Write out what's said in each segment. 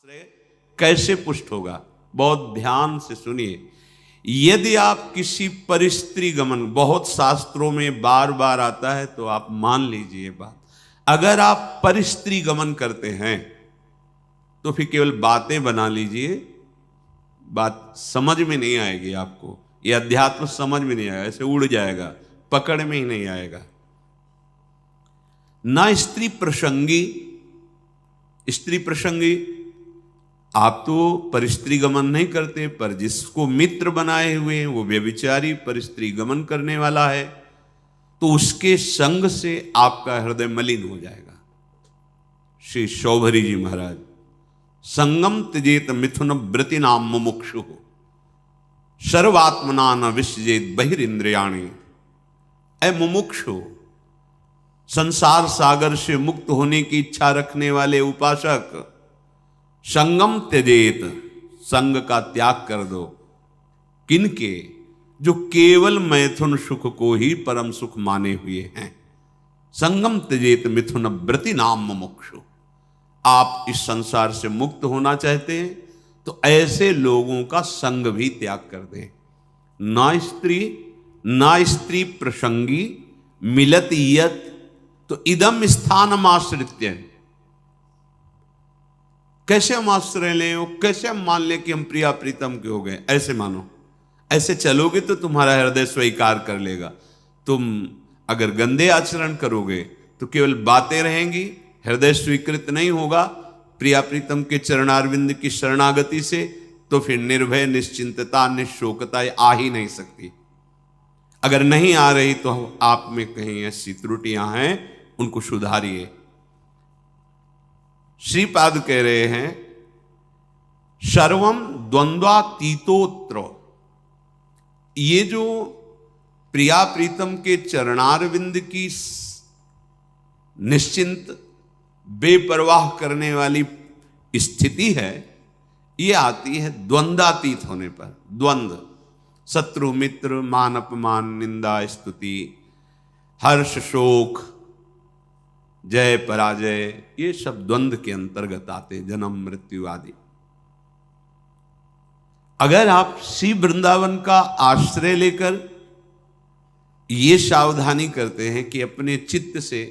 आश्रय कैसे पुष्ट होगा, बहुत ध्यान से सुनिए। यदि आप किसी परिस्त्री गमन, बहुत शास्त्रों में बार बार आता है तो आप मान लीजिए बात, अगर आप परिस्त्री गमन करते हैं तो फिर केवल बातें बना लीजिए, बात समझ में नहीं आएगी आपको, ये अध्यात्म समझ में नहीं आएगा, ऐसे उड़ जाएगा, पकड़ में ही नहीं आएगा। ना स्त्री प्रसंगी, स्त्री प्रसंगी आप तो परिस्त्री गमन नहीं करते, पर जिसको मित्र बनाए हुए हैं वो व्यभिचारी परिस्त्री गमन करने वाला है, तो उसके संग से आपका हृदय मलिन हो जाएगा। श्री शौभरी जी महाराज, संगम त्यजेत मिथुन व्रति नाम मुमुक्षु सर्वात्मना न विसजेत बहिरिंद्रियाणि। ऐ मुमुक्षु, संसार सागर से मुक्त होने की इच्छा रखने वाले उपासक, संगम त्यजेत, संग का त्याग कर दो। किनके? जो केवल मैथुन सुख को ही परम सुख माने हुए हैं। संगम त्यजेत मिथुन व्रति नाम मुमुक्षु। आप इस संसार से मुक्त होना चाहते हैं तो ऐसे लोगों का संग भी त्याग कर दें। ना स्त्री प्रसंगी मिलत यत, तो इदम स्थानम आश्रित्य। कैसे हम आश्रय लें, कैसे हम मान लें कि हम प्रिया प्रीतम के हो गए, ऐसे मानो। ऐसे चलोगे तो तुम्हारा हृदय स्वीकार कर लेगा। तुम अगर गंदे आचरण करोगे तो केवल बातें रहेंगी, हृदय स्वीकृत नहीं होगा प्रिया प्रीतम के चरणारविंद की शरणागति से, तो फिर निर्भय, निश्चिंतता, निशोकता आ ही नहीं सकती। अगर नहीं आ रही तो आप में कहीं ऐसी त्रुटियां हैं, उनको सुधारिए। श्रीपाद कह रहे हैं सर्वम द्वंद्वातीतोत्र। ये जो प्रिया प्रीतम के चरणारविंद की निश्चिंत बेपरवाह करने वाली स्थिति है, ये आती है द्वंद्वातीत होने पर। द्वंद्व, शत्रु मित्र, मान अपमान, निंदा स्तुति, हर्ष शोक, जय पराजय, ये सब द्वंद्व के अंतर्गत आते, जन्म मृत्यु आदि। अगर आप श्री वृंदावन का आश्रय लेकर ये सावधानी करते हैं कि अपने चित्त से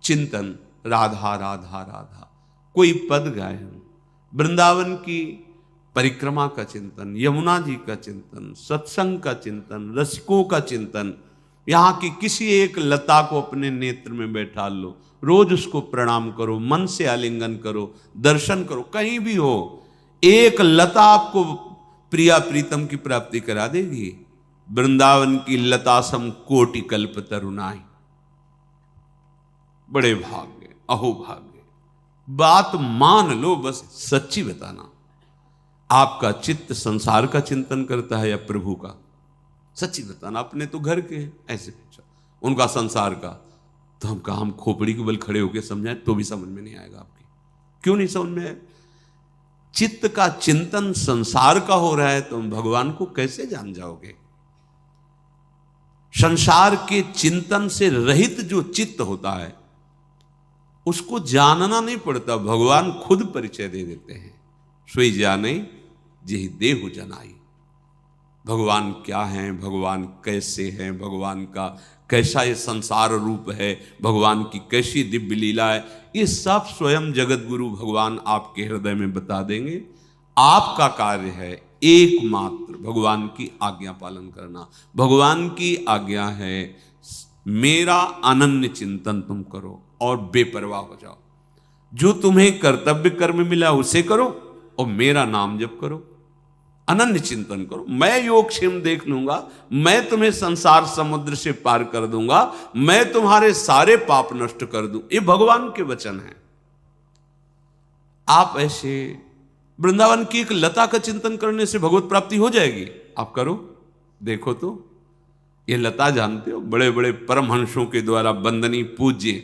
चिंतन राधा राधा राधा, कोई पद गाए, वृंदावन की परिक्रमा का चिंतन, यमुना जी का चिंतन, सत्संग का चिंतन, रसिकों का चिंतन, यहाँ की किसी एक लता को अपने नेत्र में बैठा लो, रोज उसको प्रणाम करो, मन से आलिंगन करो, दर्शन करो, कहीं भी हो, एक लता आपको प्रिया प्रीतम की प्राप्ति करा देगी। वृंदावन की लता सम कोटि कल्प तरुणाई। बड़े भाग्य, अहो भाग्य। बात मान लो, बस सच्ची बताना, आपका चित्त संसार का चिंतन करता है या प्रभु का? सच्ची बताना। अपने तो घर के हैं, ऐसे पूछा, उनका संसार का, तो हम कहा हम खोपड़ी के बल खड़े होकर समझाएं तो भी समझ में नहीं आएगा आपकी। क्यों नहीं समझ में आएगा? चित्त का चिंतन संसार का हो रहा है तो हम भगवान को कैसे जान जाओगे? संसार के चिंतन से रहित जो चित्त होता है उसको जानना नहीं पड़ता, भगवान खुद परिचय दे देते हैं। सोई जाने जेहि देहु जनाई। भगवान क्या हैं, भगवान कैसे हैं, भगवान का कैसा ये संसार रूप है, भगवान की कैसी दिव्य लीला है, ये सब स्वयं जगत गुरु भगवान आपके हृदय में बता देंगे। आपका कार्य है एकमात्र भगवान की आज्ञा पालन करना। भगवान की आज्ञा है मेरा अनन्य चिंतन तुम करो और बेपरवाह हो जाओ। जो तुम्हें कर्तव्य कर्म मिला उसे करो और मेरा नाम जप करो, अनन्य चिंतन करो। मैं योगक्षेम देख लूंगा, मैं तुम्हें संसार समुद्र से पार कर दूंगा, मैं तुम्हारे सारे पाप नष्ट कर दूं। ये भगवान के वचन हैं। आप ऐसे वृंदावन की एक लता का चिंतन करने से भगवत प्राप्ति हो जाएगी। आप करो, देखो तो। ये लता जानते हो, बड़े बड़े परमहंसों के द्वारा वंदनीय पूज्य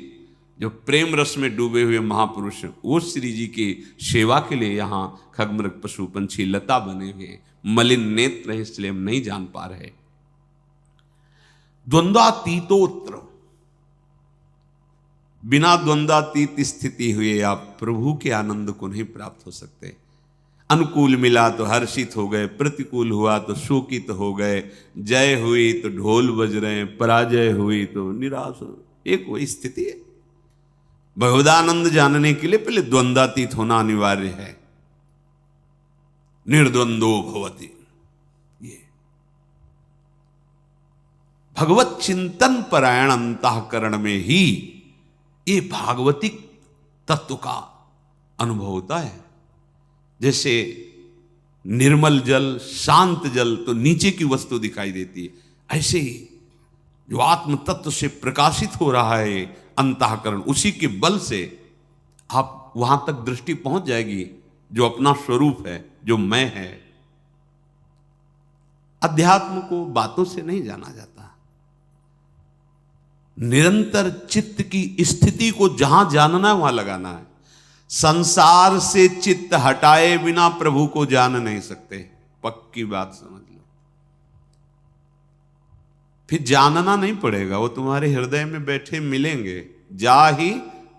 जो प्रेम रस में डूबे हुए महापुरुष हैं, वो श्री जी की सेवा के लिए यहाँ खगमृग पशु पंछी लता बने हुए। मलिन नेत्र है इसलिए हम नहीं जान पा रहे। द्वंद्वातीतोत्र, बिना द्वंद्वातीत स्थिति हुए आप प्रभु के आनंद को नहीं प्राप्त हो सकते। अनुकूल मिला तो हर्षित हो गए, प्रतिकूल हुआ तो शोकित हो गए, जय हुई तो ढोल बज रहे हैं, पराजय हुई तो निराश हो, एक वही स्थिति है। भगवदानंद जानने के लिए पहले द्वंद्वातीत होना अनिवार्य है। निर्द्वंदो भवति, ये भगवत चिंतन परायण अंतःकरण में ही ये भागवतिक तत्व का अनुभव होता है। जैसे निर्मल जल, शांत जल तो नीचे की वस्तु दिखाई देती है, ऐसे ही जो आत्म तत्व से प्रकाशित हो रहा है अंतःकरण, उसी के बल से आप वहां तक दृष्टि पहुंच जाएगी जो अपना स्वरूप है, जो मैं है। अध्यात्म को बातों से नहीं जाना जाता, निरंतर चित्त की स्थिति को जहां जानना है वहां लगाना है। संसार से चित्त हटाए बिना प्रभु को जान नहीं सकते, पक्की बात समझ लो। फिर जानना नहीं पड़ेगा, वो तुम्हारे हृदय में बैठे मिलेंगे। जा ही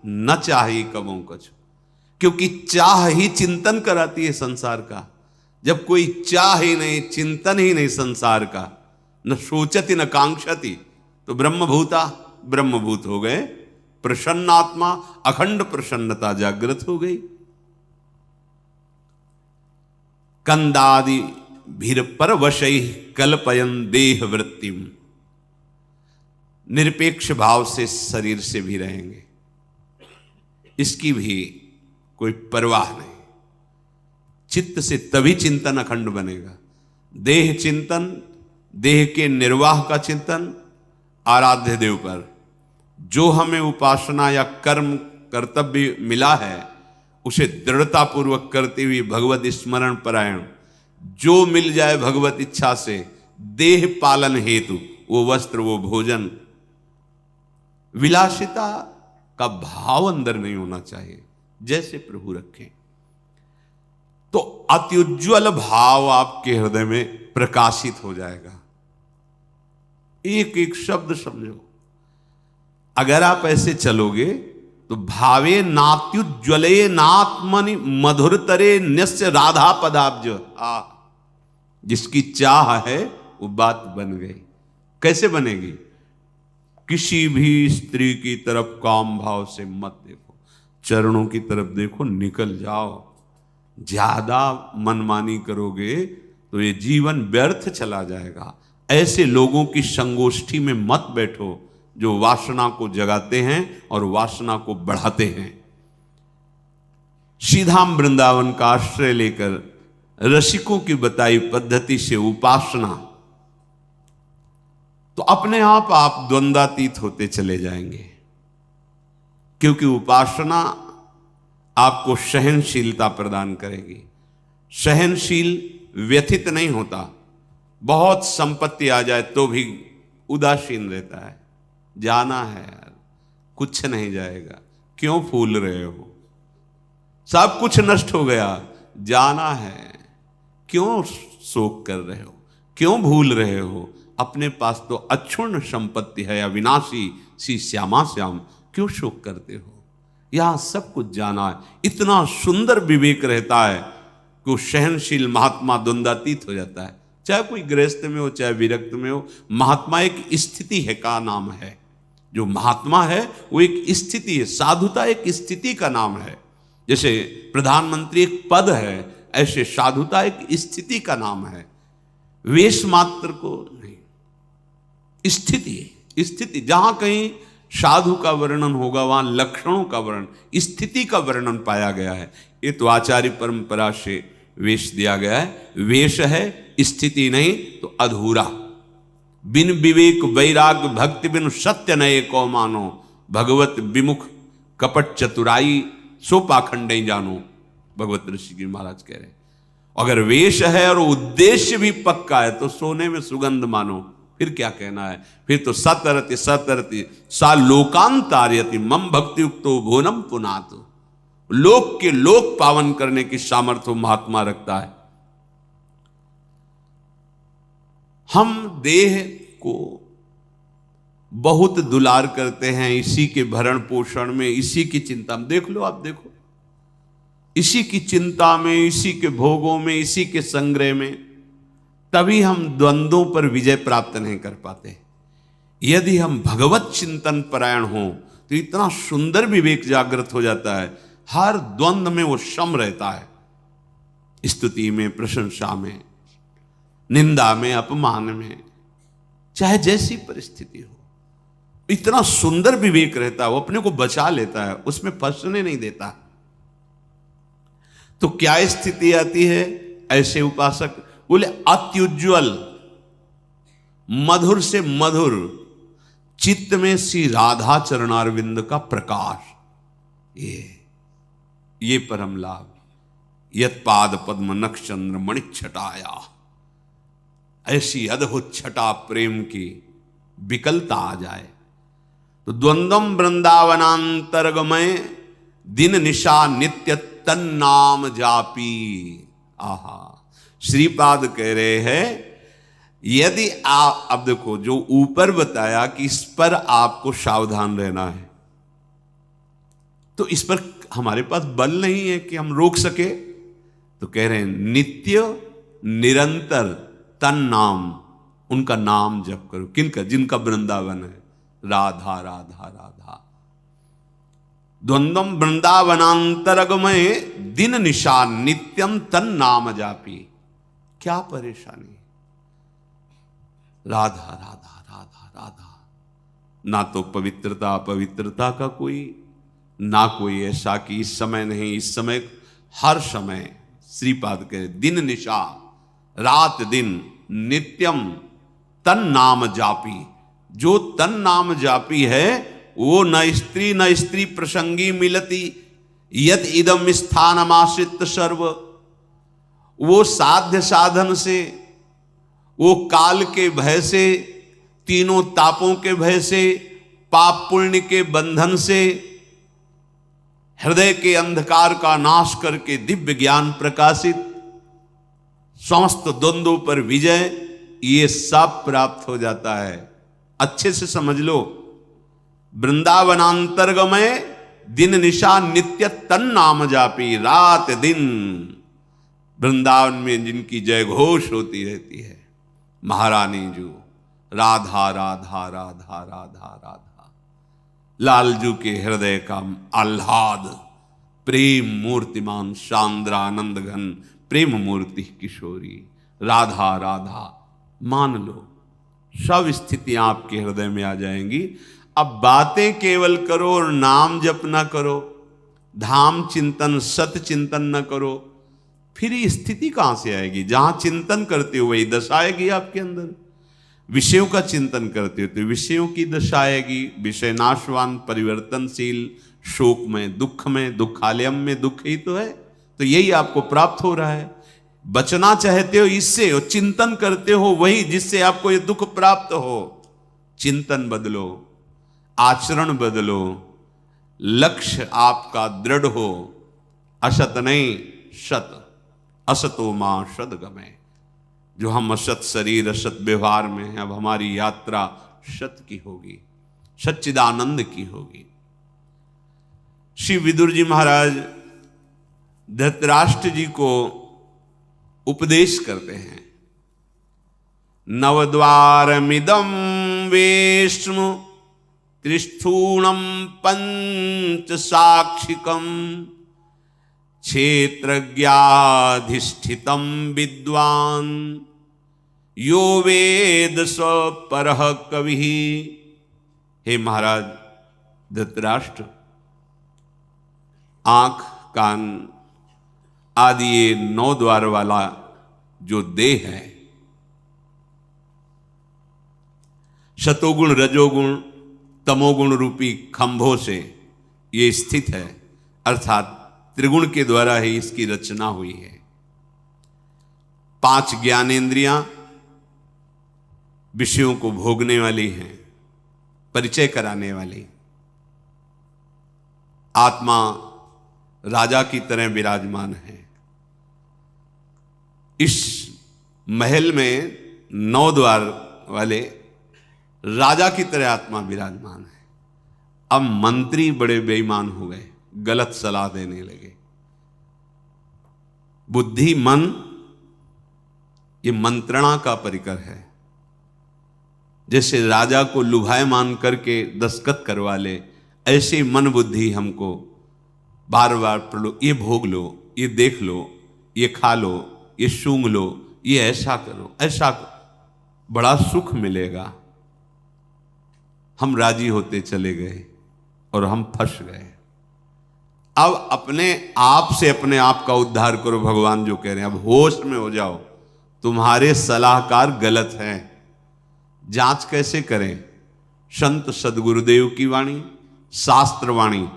न चाही कबों कछु, क्योंकि चाह ही चिंतन कराती है संसार का। जब कोई चाह ही नहीं, चिंतन ही नहीं संसार का, न सोचती न कांक्षती, तो ब्रह्मभूता ब्रह्मभूत हो गए। प्रसन्नात्मा, अखंड प्रसन्नता जागृत हो गई। कंदादि भीर परवशै कल्पयन देह वृत्तिम, निरपेक्ष भाव से शरीर से भी रहेंगे, इसकी भी कोई परवाह नहीं। चित्त से तभी चिंतन अखंड बनेगा। देह चिंतन, देह के निर्वाह का चिंतन आराध्य देव पर, जो हमें उपासना या कर्म कर्तव्य मिला है उसे दृढ़ता पूर्वक करते हुए भगवत स्मरण परायण, जो मिल जाए भगवत इच्छा से, देह पालन हेतु, वो वस्त्र वो भोजन, विलासिता का भाव अंदर नहीं होना चाहिए, जैसे प्रभु रखें। तो अत्युज्वल भाव आपके हृदय में प्रकाशित हो जाएगा। एक एक शब्द समझो। अगर आप ऐसे चलोगे तो भावे नात्युज्वले नात्मनि मधुरतरे न्यस्य राधा पदाब्ज, जिसकी चाह है वो बात बन गई। कैसे बनेगी? किसी भी स्त्री की तरफ काम भाव से मत देखो, चरणों की तरफ देखो, निकल जाओ। ज्यादा मनमानी करोगे तो ये जीवन व्यर्थ चला जाएगा। ऐसे लोगों की संगोष्ठी में मत बैठो जो वासना को जगाते हैं और वासना को बढ़ाते हैं। सीधा वृंदावन का आश्रय लेकर रसिकों की बताई पद्धति से उपासना, तो अपने आप द्वंद्वातीत होते चले जाएंगे। क्योंकि उपासना आपको सहनशीलता प्रदान करेगी। सहनशील व्यथित नहीं होता, बहुत संपत्ति आ जाए तो भी उदासीन रहता है। जाना है यार, कुछ नहीं जाएगा, क्यों फूल रहे हो, सब कुछ नष्ट हो गया, जाना है, क्यों शोक कर रहे हो, क्यों भूल रहे हो, अपने पास तो अक्षुण्ण संपत्ति है, अविनाशी सी श्यामा श्याम, क्यों शोक करते हो। यहां सब कुछ जाना है। इतना सुंदर विवेक रहता है कि वो सहनशील महात्मा द्वंद्वातीत हो जाता है। चाहे कोई गृहस्थ में हो चाहे विरक्त में हो, महात्मा एक स्थिति है का नाम है। जो महात्मा है वो एक स्थिति है, साधुता एक स्थिति का नाम है। जैसे प्रधानमंत्री एक पद है, ऐसे साधुता एक स्थिति का नाम है। वेश मात्र को नहीं, स्थिति जहां कहीं साधु का वर्णन होगा वहां लक्षणों का वर्णन, स्थिति का वर्णन पाया गया है। ये तो आचार्य परंपरा से वेश दिया गया है। वेश है, स्थिति नहीं तो अधूरा। बिन विवेक वैराग्य भक्ति बिन सत्य नये को मानो, भगवत विमुख कपट चतुराई सो पाखंड जानो, भगवत ऋषि जी महाराज कह रहे हैं। अगर वेश है और उद्देश्य भी पक्का है तो सोने में सुगंध मानो, फिर क्या कहना है। फिर तो सतरति सतरति सा लोकांतार्यति मम भक्ति युक्तो भुवनम पुनात, लोक के लोक पावन करने की सामर्थ्य महात्मा रखता है। हम देह को बहुत दुलार करते हैं, इसी के भरण पोषण में, इसी की चिंता में। देख लो, आप देखो, इसी की चिंता में, इसी के भोगों में, इसी के संग्रह में, तभी हम द्वंद्वों पर विजय प्राप्त नहीं कर पाते। यदि हम भगवत चिंतन परायण हों तो इतना सुंदर विवेक जागृत हो जाता है, हर द्वंद्व में वो सम रहता है, स्तुति में, प्रशंसा में, निंदा में, अपमान में, चाहे जैसी परिस्थिति हो, इतना सुंदर विवेक रहता है, वो अपने को बचा लेता है, उसमें फंसने नहीं देता। तो क्या स्थिति आती है? ऐसे उपासक बोले अत्युज्वल, मधुर से मधुर चित्त में श्री राधा चरणारविंद का प्रकाश, ये परम लाभ। यत पाद पद्म नक्षचंद्र मणिच्छटाया, ऐसी अद्भुत छटा प्रेम की विकलता आ जाए तो द्वंद्वम वृंदावनांतर्गमय दिन निशा नित्य तन्नाम जापी। आहा, श्रीपाद कह रहे हैं, यदि आप, अब देखो जो ऊपर बताया कि इस पर आपको सावधान रहना है, तो इस पर हमारे पास बल नहीं है कि हम रोक सके। तो कह रहे हैं नित्य निरंतर तन नाम, उनका नाम जप करो। किनका? जिनका वृंदावन है, राधा राधा राधा। द्वंद्वम वृंदावनांतरगमय दिन निशा नित्यम तन नाम जापी। क्या परेशानी? राधा राधा राधा राधा। ना तो पवित्रता पवित्रता का कोई, ना कोई ऐसा कि इस समय नहीं, इस समय हर समय। श्रीपाद के दिन निशा, रात दिन, नित्यम तन नाम जापी। जो तन नाम जापी है वो न स्त्री प्रसंगी मिलती, यद इदम स्थानमाश्रित सर्व। वो साध्य साधन से, वो काल के भय से, तीनों तापों के भय से, पाप पुण्य के बंधन से, हृदय के अंधकार का नाश करके दिव्य ज्ञान प्रकाशित, समस्त द्वंद्वों पर विजय, ये सब प्राप्त हो जाता है। अच्छे से समझ लो, वृंदावनांतर्गमय दिन निशा नित्य तन नाम जापी। रात दिन वृंदावन में जिनकी जय घोष होती रहती है, महारानी जो राधा राधा राधा राधा राधा। लालजू के हृदय का आह्लाद, प्रेम मूर्तिमान शांद्रानंद घन प्रेम मूर्ति किशोरी, राधा राधा। मान लो सब स्थितियां आपके हृदय में आ जाएंगी। अब बातें केवल करो और नाम जप ना करो, धाम चिंतन सत चिंतन न करो, फिर ये स्थिति कहां से आएगी? जहां चिंतन करते हो वही दशा आएगी आपके अंदर। विषयों का चिंतन करते हो तो विषयों की दशा आएगी। विषय नाशवान, परिवर्तनशील, शोक में, दुख में, दुखालयम में दुख ही तो है। तो यही आपको प्राप्त हो रहा है। बचना चाहते हो इससे, और चिंतन करते हो वही जिससे आपको ये दुख प्राप्त हो। चिंतन बदलो, आचरण बदलो, लक्ष्य आपका दृढ़ हो। असत नहीं सत, असतो मां सद्गमय। जो हम असत शरीर असत व्यवहार में हैं, अब हमारी यात्रा सत की होगी, सच्चिदानंद की होगी। श्री विदुर जी महाराज धृतराष्ट्र जी को उपदेश करते हैं। नवद्वारमिदं वेश्म त्रिस्थूणम पंच साक्षिकम क्षेत्रज्ञाधिष्ठितम विद्वान यो वेद स परः कवि। हे महाराज धृतराष्ट्र, आंख, कान आदि ये 9 द्वार वाला जो देह है, शतोगुण रजोगुण तमोगुण रूपी खंभों से ये स्थित है, अर्थात त्रिगुण के द्वारा ही इसकी रचना हुई है। 5 ज्ञानेंद्रियां विषयों को भोगने वाली हैं, परिचय कराने वाली। आत्मा राजा की तरह विराजमान है। इस महल में 9 द्वार वाले राजा की तरह आत्मा विराजमान है। अब मंत्री बड़े बेईमान हो गए, गलत सलाह देने लगे। बुद्धि, मन, ये मंत्रणा का परिकर है। जैसे राजा को लुभायमान करके दस्तखत करवा ले, ऐसे मन बुद्धि हमको बार बार प्रलोभ, ये भोग लो, ये देख लो, ये खा लो, ये सूंघ लो, ये ऐसा करो, ऐसा करो, बड़ा सुख मिलेगा। हम राजी होते चले गए और हम फंस गए। अब अपने आप से अपने आप का उद्धार करो, भगवान जो कह रहे हैं। अब होश में हो जाओ, तुम्हारे सलाहकार गलत हैं। जांच कैसे करें? संत सदगुरुदेव की वाणी, शास्त्र वाणी,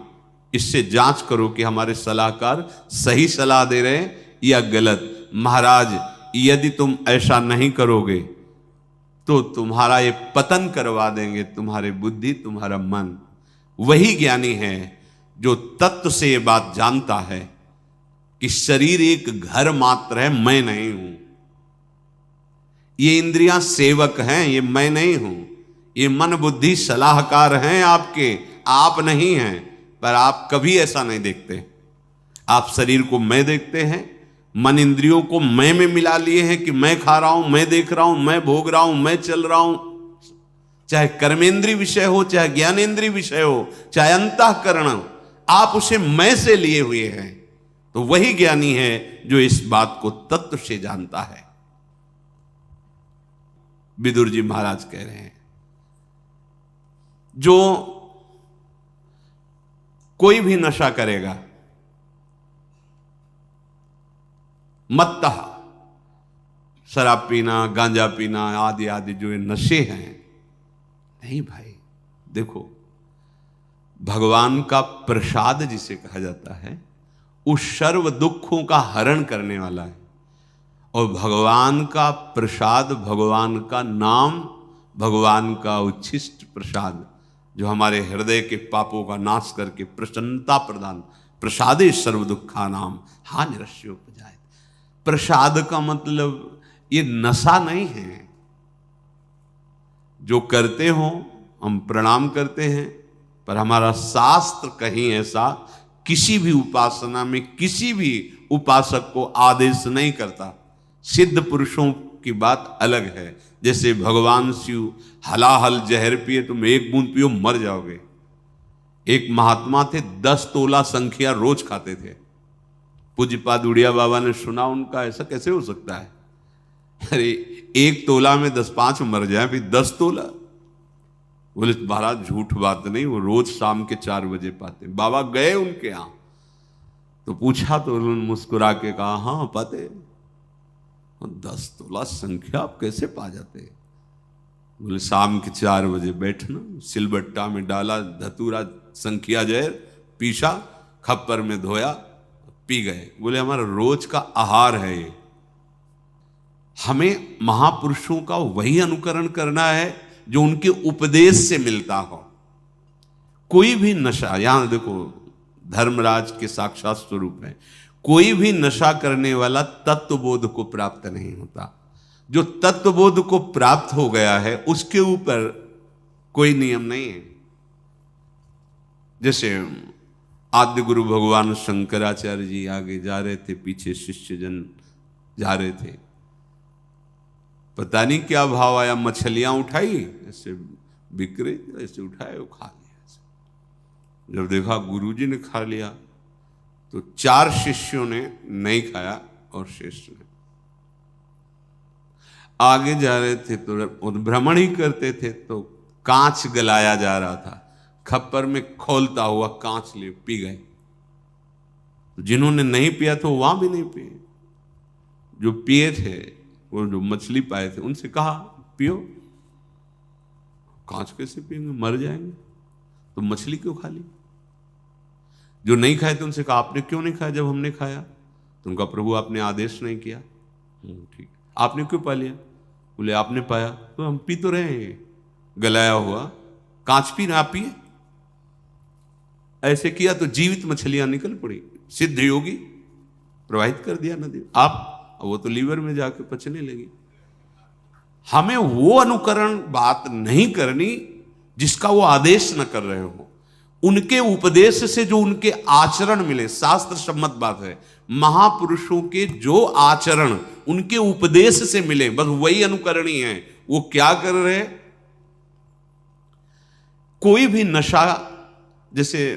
इससे जांच करो कि हमारे सलाहकार सही सलाह दे रहे हैं या गलत। महाराज, यदि तुम ऐसा नहीं करोगे तो तुम्हारा ये पतन करवा देंगे, तुम्हारे बुद्धि, तुम्हारा मन। वही ज्ञानी है जो तत्व से ये बात जानता है कि शरीर एक घर मात्र है, मैं नहीं हूं। ये इंद्रियां सेवक हैं, ये मैं नहीं हूं। ये मन बुद्धि सलाहकार हैं आपके, आप नहीं हैं। पर आप कभी ऐसा नहीं देखते। आप शरीर को मैं देखते हैं, मन इंद्रियों को मैं में मिला लिए हैं कि मैं खा रहा हूं, मैं देख रहा हूं, मैं भोग रहा हूं, मैं चल रहा हूं। चाहे कर्मेंद्रीय विषय हो, चाहे ज्ञानेंद्रीय विषय हो, चाहे अंतःकरण, आप उसे मैं से लिए हुए हैं। तो वही ज्ञानी है जो इस बात को तत्व से जानता है। विदुर जी महाराज कह रहे हैं, जो कोई भी नशा करेगा, मत्तः, शराब पीना, गांजा पीना आदि आदि जो ये नशे हैं, नहीं भाई, देखो भगवान का प्रसाद जिसे कहा जाता है, उस सर्व दुखों का हरण करने वाला है। और भगवान का प्रसाद, भगवान का नाम, भगवान का उच्छिष्ट प्रसाद, जो हमारे हृदय के पापों का नाश करके प्रसन्नता प्रदान, प्रसादे सर्व दुखा नाम हा निरस्योपजायते। प्रसाद का मतलब ये नशा नहीं है। जो करते हो हम प्रणाम करते हैं, पर हमारा शास्त्र कहीं ऐसा किसी भी उपासना में किसी भी उपासक को आदेश नहीं करता। सिद्ध पुरुषों की बात अलग है। जैसे भगवान शिव हलाहल जहर पिए, तुम एक बूंद पियो मर जाओगे। एक महात्मा थे, 10 तोला संख्या रोज खाते थे। पूज्यपाद उड़िया बाबा ने सुना उनका, ऐसा कैसे हो सकता है? अरे 1 तोला में 10-5 मर जाए, फिर 10 तोला। बोले महाराज झूठ बात नहीं, वो रोज शाम के 4 बजे पाते। बाबा गए उनके यहां तो पूछा, तो उन्होंने मुस्कुरा के कहा, हाँ पाते। 10 तोला संख्या आप कैसे पा जाते? बोले शाम के 4 बजे बैठना, सिलबट्टा में डाला धतूरा संख्या जहर, पीसा, खप्पर में धोया, पी गए। बोले हमारा रोज का आहार है ये। हमें महापुरुषों का वही अनुकरण करना है जो उनके उपदेश से मिलता हो। कोई भी नशा, यहां देखो धर्मराज के साक्षात स्वरूप है, कोई भी नशा करने वाला तत्वबोध को प्राप्त नहीं होता। जो तत्वबोध को प्राप्त हो गया है उसके ऊपर कोई नियम नहीं है। जैसे आद्य गुरु भगवान शंकराचार्य जी आगे जा रहे थे, पीछे शिष्यजन जा रहे थे। पता नहीं क्या भाव आया, मछलियां उठाई, ऐसे बिक्रे, ऐसे उठाए, वो खा लिया। जब देखा गुरुजी ने खा लिया तो 4 शिष्यों ने नहीं खाया और श्रेष्ठ ने। आगे जा रहे थे तो भ्रमण ही करते थे, तो कांच गलाया जा रहा था, खप्पर में खोलता हुआ कांच ले पी गए। तो जिन्होंने नहीं पिया तो वहां भी नहीं पिए। जो पिए थे, वो जो मछली पाए थे, उनसे कहा पियो। कांच कैसे पिएंगे, मर जाएंगे, तो मछली क्यों खा ली? जो नहीं खाए थे उनसे कहा आपने क्यों नहीं खाया जब हमने खाया? तो उनका प्रभु आपने आदेश नहीं किया। ठीक, आपने क्यों पा लिया? बोले आपने पाया तो हम पी तो रहे हैं, गलाया हुआ कांच पी ना, आप पिए। ऐसे किया तो जीवित मछलियां निकल पड़ी, सिद्ध योगी प्रवाहित कर दिया नदी। आप वो तो लीवर में जाके पचने लगी। हमें वो अनुकरण बात नहीं करनी जिसका वो आदेश न कर रहे हो। उनके उपदेश से जो उनके आचरण मिले, शास्त्र सम्मत बात है, महापुरुषों के जो आचरण उनके उपदेश से मिले, बस वही अनुकरणी है। वो क्या कर रहे? कोई भी नशा, जैसे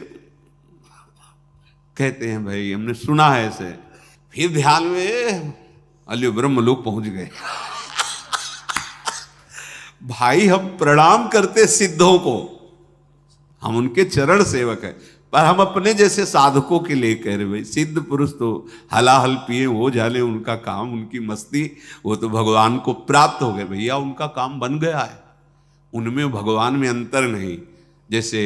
कहते हैं भाई, हमने सुना है ऐसे, फिर ध्यान में अल्यो ब्रह्म लोग पहुंच गए। भाई हम प्रणाम करते सिद्धों को, हम उनके चरण सेवक हैं, पर हम अपने जैसे साधकों के लिए कह रहे भाई सिद्ध पुरुष तो हलाहल पिए हो जाने, उनका काम, उनकी मस्ती, वो तो भगवान को प्राप्त हो गए। भैया उनका काम बन गया है, उनमें भगवान में अंतर नहीं। जैसे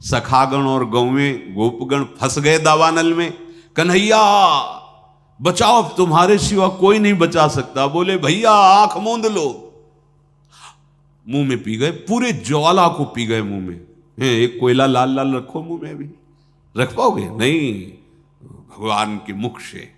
सखागण और गौवें गोपगण फंस गए दावानल में, कन्हैया बचाओ, तुम्हारे सिवा कोई नहीं बचा सकता। बोले भैया आंख मूंद लो, मुंह में पी गए, पूरे ज्वाला को पी गए मुंह में। एक कोयला लाल लाल रखो मुंह में, अभी रख पाओगे नहीं, भगवान के मुख से